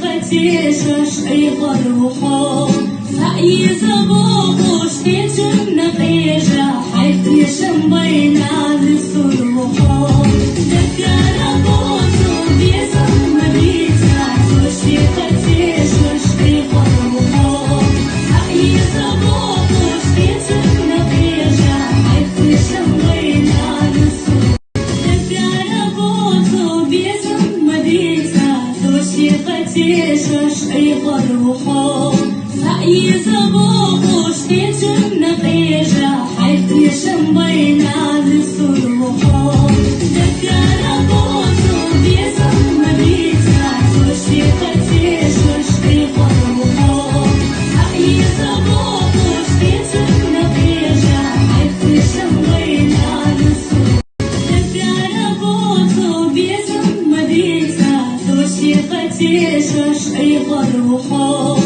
تيشش أي غروحو سعي زبوغوش تيجن قيجا حيث شمبينا لسروحو دكارا بوتو بيزم مريتا توشي تيشش أي غروحو سعي زبوغوش تيجن قيجا حيث شمبينا لسروحو دكارا بوتو بيزم مريتا توشي تيشش أي غروحو سعي زبوغوش تيجن قيجا حيث شمبينا لسروحو دكارا بوتو بيزم مريتا توشي تيشش أي غروحو سعي زبوغوش تيجن قيجا حيث شمبينا لسروحو دكارا بوتو بيزم مريتا توشي تيشش أي غروحو